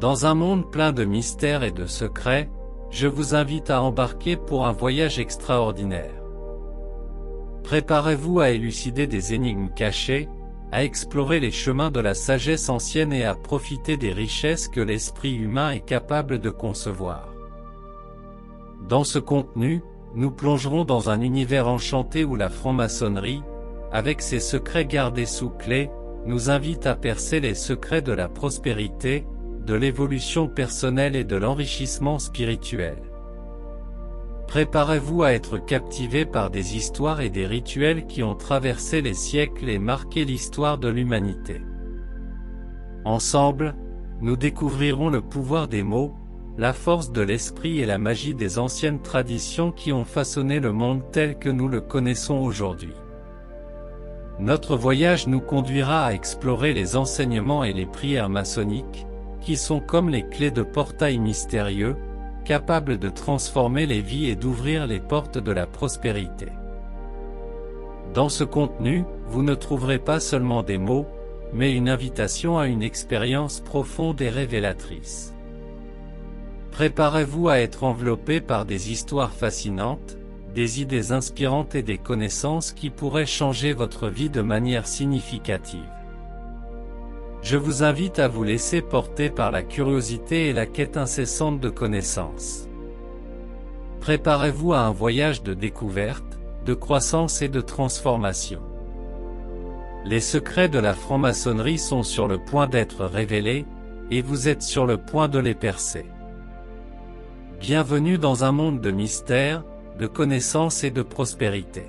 Dans un monde plein de mystères et de secrets, je vous invite à embarquer pour un voyage extraordinaire. Préparez-vous à élucider des énigmes cachées, à explorer les chemins de la sagesse ancienne et à profiter des richesses que l'esprit humain est capable de concevoir. Dans ce contenu, nous plongerons dans un univers enchanté où la franc-maçonnerie, avec ses secrets gardés sous clé, nous invite à percer les secrets de la prospérité, de l'évolution personnelle et de l'enrichissement spirituel. Préparez-vous à être captivé par des histoires et des rituels qui ont traversé les siècles et marqué l'histoire de l'humanité. Ensemble, nous découvrirons le pouvoir des mots, la force de l'esprit et la magie des anciennes traditions qui ont façonné le monde tel que nous le connaissons aujourd'hui. Notre voyage nous conduira à explorer les enseignements et les prières maçonniques, qui sont comme les clés de portails mystérieux, capables de transformer les vies et d'ouvrir les portes de la prospérité. Dans ce contenu, vous ne trouverez pas seulement des mots, mais une invitation à une expérience profonde et révélatrice. Préparez-vous à être enveloppé par des histoires fascinantes, des idées inspirantes et des connaissances qui pourraient changer votre vie de manière significative. Je vous invite à vous laisser porter par la curiosité et la quête incessante de connaissances. Préparez-vous à un voyage de découverte, de croissance et de transformation. Les secrets de la franc-maçonnerie sont sur le point d'être révélés, et vous êtes sur le point de les percer. Bienvenue dans un monde de mystères, de connaissances et de prospérité.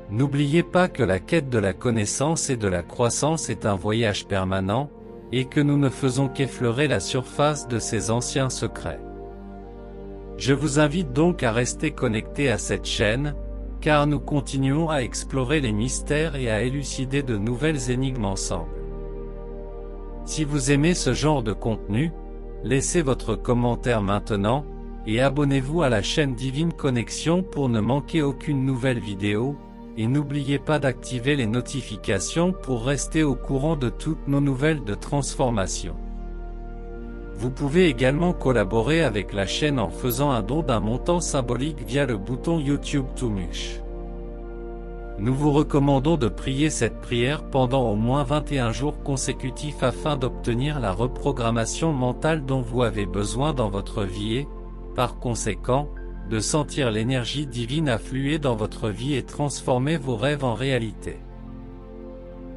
N'oubliez pas que la quête de la connaissance et de la croissance est un voyage permanent, et que nous ne faisons qu'effleurer la surface de ces anciens secrets. Je vous invite donc à rester connecté à cette chaîne, car nous continuons à explorer les mystères et à élucider de nouvelles énigmes ensemble. Si vous aimez ce genre de contenu, laissez votre commentaire maintenant, et abonnez-vous à la chaîne Divine Connexion pour ne manquer aucune nouvelle vidéo, et n'oubliez pas d'activer les notifications pour rester au courant de toutes nos nouvelles de transformation. Vous pouvez également collaborer avec la chaîne en faisant un don d'un montant symbolique via le bouton YouTube Toumiche. Nous vous recommandons de prier cette prière pendant au moins 21 jours consécutifs afin d'obtenir la reprogrammation mentale dont vous avez besoin dans votre vie et, par conséquent, de sentir l'énergie divine affluer dans votre vie et transformer vos rêves en réalité.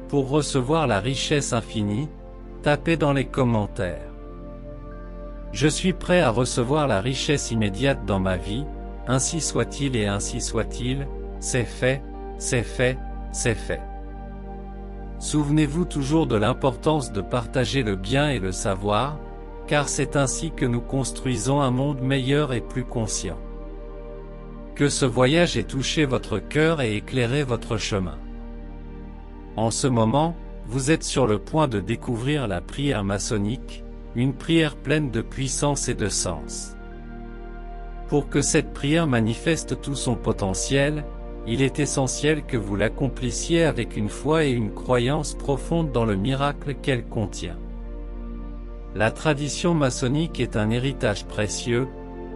Pour recevoir la richesse infinie, tapez dans les commentaires. Je suis prêt à recevoir la richesse immédiate dans ma vie, ainsi soit-il et ainsi soit-il, c'est fait, c'est fait, c'est fait. Souvenez-vous toujours de l'importance de partager le bien et le savoir, car c'est ainsi que nous construisons un monde meilleur et plus conscient. Que ce voyage ait touché votre cœur et éclairé votre chemin. En ce moment, vous êtes sur le point de découvrir la prière maçonnique, une prière pleine de puissance et de sens. Pour que cette prière manifeste tout son potentiel, il est essentiel que vous l'accomplissiez avec une foi et une croyance profonde dans le miracle qu'elle contient. La tradition maçonnique est un héritage précieux,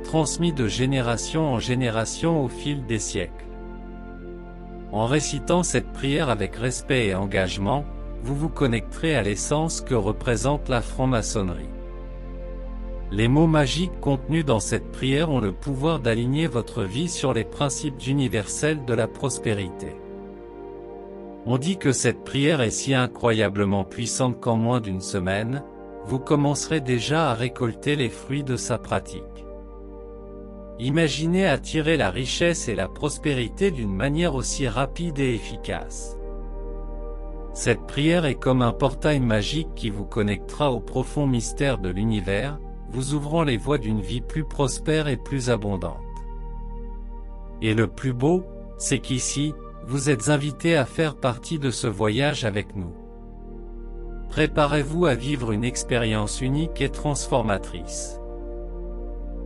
transmis de génération en génération au fil des siècles. En récitant cette prière avec respect et engagement, vous vous connecterez à l'essence que représente la franc-maçonnerie. Les mots magiques contenus dans cette prière ont le pouvoir d'aligner votre vie sur les principes universels de la prospérité. On dit que cette prière est si incroyablement puissante qu'en moins d'une semaine, vous commencerez déjà à récolter les fruits de sa pratique. Imaginez attirer la richesse et la prospérité d'une manière aussi rapide et efficace. Cette prière est comme un portail magique qui vous connectera au profond mystère de l'univers, vous ouvrant les voies d'une vie plus prospère et plus abondante. Et le plus beau, c'est qu'ici, vous êtes invité à faire partie de ce voyage avec nous. Préparez-vous à vivre une expérience unique et transformatrice.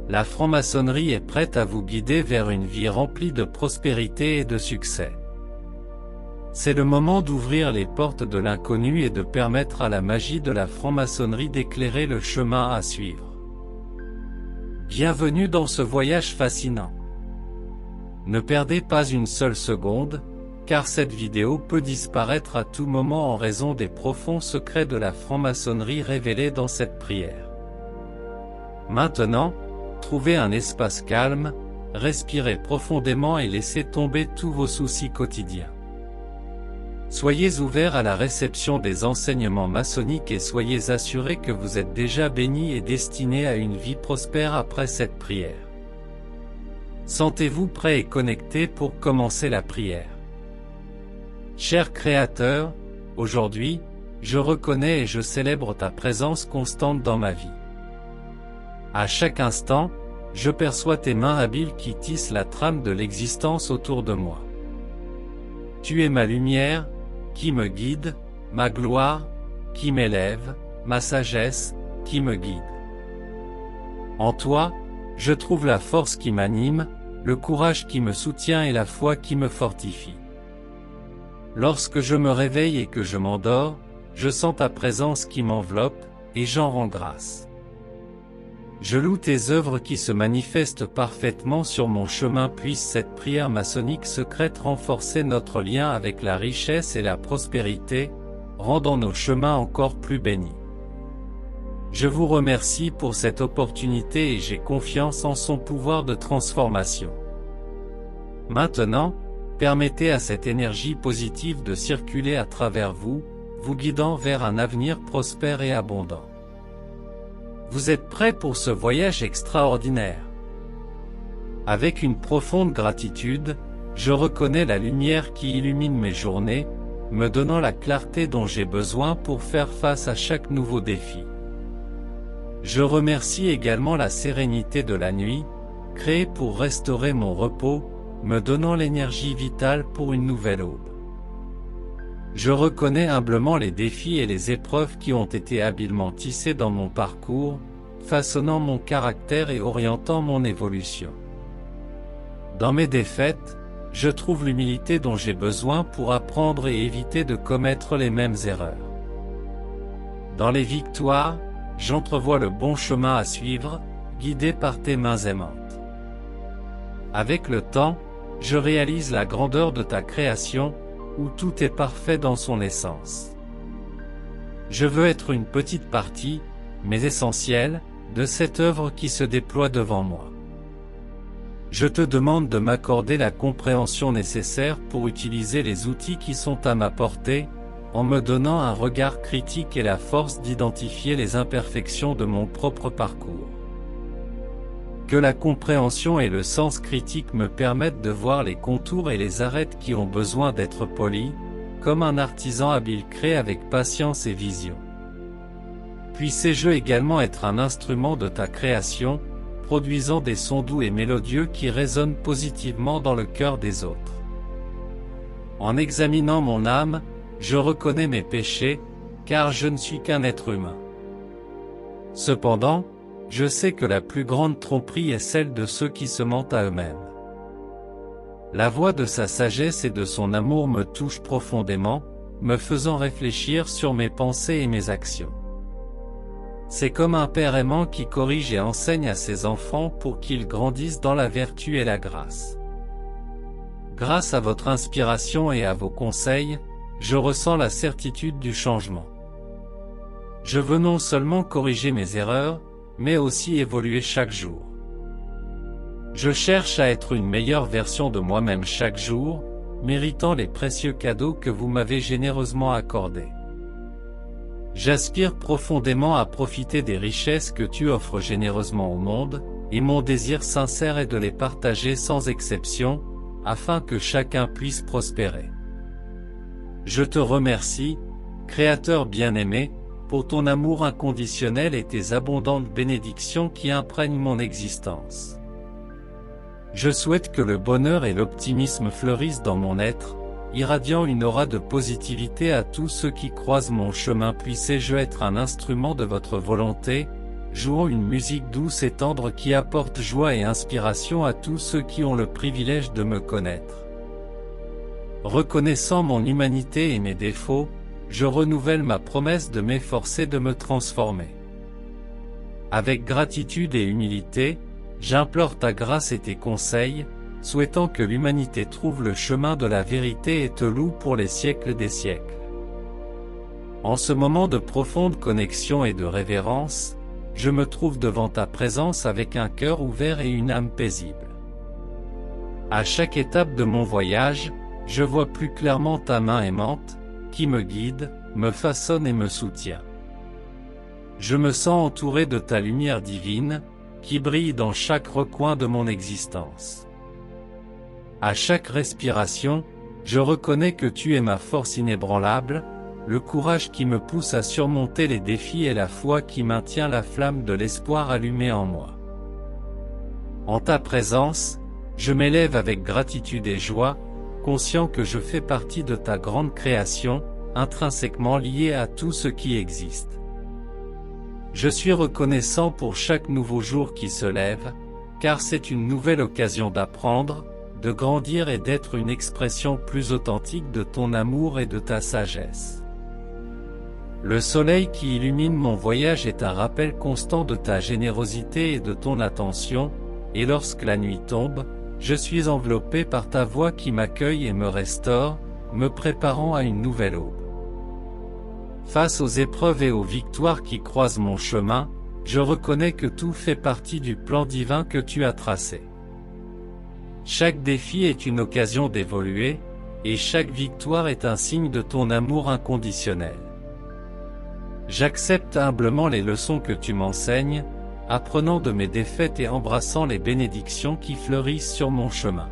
La franc-maçonnerie est prête à vous guider vers une vie remplie de prospérité et de succès. C'est le moment d'ouvrir les portes de l'inconnu et de permettre à la magie de la franc-maçonnerie d'éclairer le chemin à suivre. Bienvenue dans ce voyage fascinant. Ne perdez pas une seule seconde, car cette vidéo peut disparaître à tout moment en raison des profonds secrets de la franc-maçonnerie révélés dans cette prière. Maintenant, trouvez un espace calme, respirez profondément et laissez tomber tous vos soucis quotidiens. Soyez ouverts à la réception des enseignements maçonniques et soyez assurés que vous êtes déjà bénis et destinés à une vie prospère après cette prière. Sentez-vous prêt et connecté pour commencer la prière. Cher Créateur, aujourd'hui, je reconnais et je célèbre ta présence constante dans ma vie. À chaque instant, je perçois tes mains habiles qui tissent la trame de l'existence autour de moi. Tu es ma lumière, qui me guide, ma gloire, qui m'élève, ma sagesse, qui me guide. En toi, je trouve la force qui m'anime, le courage qui me soutient et la foi qui me fortifie. Lorsque je me réveille et que je m'endors, je sens ta présence qui m'enveloppe, et j'en rends grâce. Je loue tes œuvres qui se manifestent parfaitement sur mon chemin. Puisse cette prière maçonnique secrète renforcer notre lien avec la richesse et la prospérité, rendant nos chemins encore plus bénis. Je vous remercie pour cette opportunité et j'ai confiance en son pouvoir de transformation. Maintenant, permettez à cette énergie positive de circuler à travers vous, vous guidant vers un avenir prospère et abondant. Vous êtes prêts pour ce voyage extraordinaire? Avec une profonde gratitude, je reconnais la lumière qui illumine mes journées, me donnant la clarté dont j'ai besoin pour faire face à chaque nouveau défi. Je remercie également la sérénité de la nuit, créée pour restaurer mon repos, me donnant l'énergie vitale pour une nouvelle aube. Je reconnais humblement les défis et les épreuves qui ont été habilement tissés dans mon parcours, façonnant mon caractère et orientant mon évolution. Dans mes défaites, je trouve l'humilité dont j'ai besoin pour apprendre et éviter de commettre les mêmes erreurs. Dans les victoires, j'entrevois le bon chemin à suivre, guidé par tes mains aimantes. Avec le temps, je réalise la grandeur de ta création, où tout est parfait dans son essence. Je veux être une petite partie, mais essentielle, de cette œuvre qui se déploie devant moi. Je te demande de m'accorder la compréhension nécessaire pour utiliser les outils qui sont à ma portée, en me donnant un regard critique et la force d'identifier les imperfections de mon propre parcours. Que la compréhension et le sens critique me permettent de voir les contours et les arêtes qui ont besoin d'être polis, comme un artisan habile crée avec patience et vision. Puissé-je également être un instrument de ta création, produisant des sons doux et mélodieux qui résonnent positivement dans le cœur des autres. En examinant mon âme, je reconnais mes péchés, car je ne suis qu'un être humain. Cependant, je sais que la plus grande tromperie est celle de ceux qui se mentent à eux-mêmes. La voix de sa sagesse et de son amour me touche profondément, me faisant réfléchir sur mes pensées et mes actions. C'est comme un père aimant qui corrige et enseigne à ses enfants pour qu'ils grandissent dans la vertu et la grâce. Grâce à votre inspiration et à vos conseils, je ressens la certitude du changement. Je veux non seulement corriger mes erreurs, mais aussi évoluer chaque jour. Je cherche à être une meilleure version de moi-même chaque jour, méritant les précieux cadeaux que vous m'avez généreusement accordés. J'aspire profondément à profiter des richesses que tu offres généreusement au monde, et mon désir sincère est de les partager sans exception, afin que chacun puisse prospérer. Je te remercie, Créateur bien-aimé, pour ton amour inconditionnel et tes abondantes bénédictions qui imprègnent mon existence. Je souhaite que le bonheur et l'optimisme fleurissent dans mon être, irradiant une aura de positivité à tous ceux qui croisent mon chemin. Puissé-je être un instrument de votre volonté, jouant une musique douce et tendre qui apporte joie et inspiration à tous ceux qui ont le privilège de me connaître. Reconnaissant mon humanité et mes défauts, je renouvelle ma promesse de m'efforcer de me transformer. Avec gratitude et humilité, j'implore ta grâce et tes conseils, souhaitant que l'humanité trouve le chemin de la vérité et te loue pour les siècles des siècles. En ce moment de profonde connexion et de révérence, je me trouve devant ta présence avec un cœur ouvert et une âme paisible. À chaque étape de mon voyage, je vois plus clairement ta main aimante, qui me guide, me façonne et me soutient. Je me sens entouré de ta lumière divine, qui brille dans chaque recoin de mon existence. À chaque respiration, je reconnais que tu es ma force inébranlable, le courage qui me pousse à surmonter les défis et la foi qui maintient la flamme de l'espoir allumée en moi. En ta présence, je m'élève avec gratitude et joie, conscient que je fais partie de ta grande création, intrinsèquement liée à tout ce qui existe. Je suis reconnaissant pour chaque nouveau jour qui se lève, car c'est une nouvelle occasion d'apprendre, de grandir et d'être une expression plus authentique de ton amour et de ta sagesse. Le soleil qui illumine mon voyage est un rappel constant de ta générosité et de ton attention, et lorsque la nuit tombe, je suis enveloppé par ta voix qui m'accueille et me restaure, me préparant à une nouvelle aube. Face aux épreuves et aux victoires qui croisent mon chemin, je reconnais que tout fait partie du plan divin que tu as tracé. Chaque défi est une occasion d'évoluer, et chaque victoire est un signe de ton amour inconditionnel. J'accepte humblement les leçons que tu m'enseignes, apprenant de mes défaites et embrassant les bénédictions qui fleurissent sur mon chemin.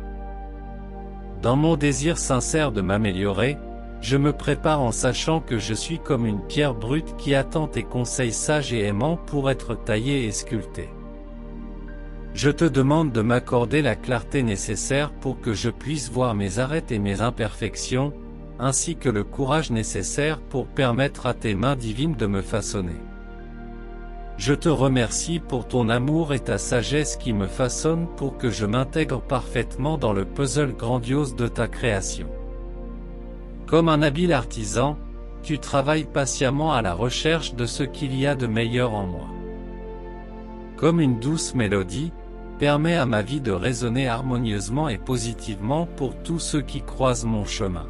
Dans mon désir sincère de m'améliorer, je me prépare en sachant que je suis comme une pierre brute qui attend tes conseils sages et aimants pour être taillée et sculptée. Je te demande de m'accorder la clarté nécessaire pour que je puisse voir mes arêtes et mes imperfections, ainsi que le courage nécessaire pour permettre à tes mains divines de me façonner. Je te remercie pour ton amour et ta sagesse qui me façonnent pour que je m'intègre parfaitement dans le puzzle grandiose de ta création. Comme un habile artisan, tu travailles patiemment à la recherche de ce qu'il y a de meilleur en moi. Comme une douce mélodie, permet à ma vie de résonner harmonieusement et positivement pour tous ceux qui croisent mon chemin.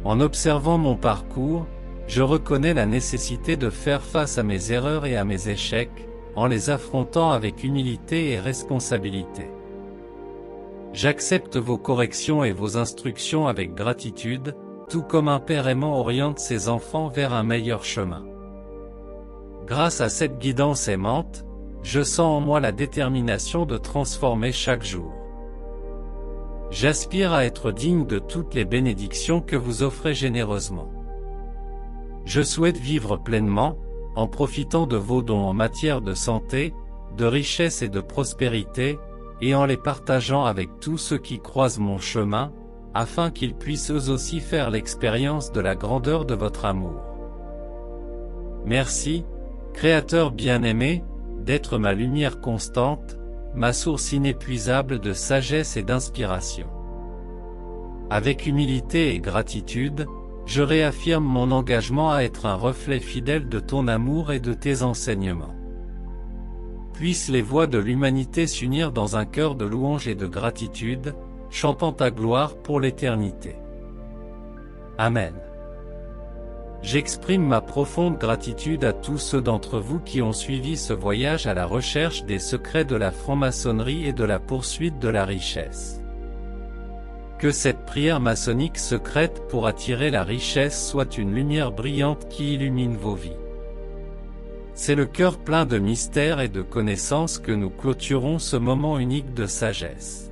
En observant mon parcours, je reconnais la nécessité de faire face à mes erreurs et à mes échecs, en les affrontant avec humilité et responsabilité. J'accepte vos corrections et vos instructions avec gratitude, tout comme un père aimant oriente ses enfants vers un meilleur chemin. Grâce à cette guidance aimante, je sens en moi la détermination de transformer chaque jour. J'aspire à être digne de toutes les bénédictions que vous offrez généreusement. Je souhaite vivre pleinement, en profitant de vos dons en matière de santé, de richesse et de prospérité, et en les partageant avec tous ceux qui croisent mon chemin, afin qu'ils puissent eux aussi faire l'expérience de la grandeur de votre amour. Merci, Créateur bien-aimé, d'être ma lumière constante, ma source inépuisable de sagesse et d'inspiration. Avec humilité et gratitude, je réaffirme mon engagement à être un reflet fidèle de ton amour et de tes enseignements. Puissent les voix de l'humanité s'unir dans un cœur de louange et de gratitude, chantant ta gloire pour l'éternité. Amen. J'exprime ma profonde gratitude à tous ceux d'entre vous qui ont suivi ce voyage à la recherche des secrets de la franc-maçonnerie et de la poursuite de la richesse. Que cette prière maçonnique secrète pour attirer la richesse soit une lumière brillante qui illumine vos vies. C'est le cœur plein de mystères et de connaissances que nous clôturons ce moment unique de sagesse.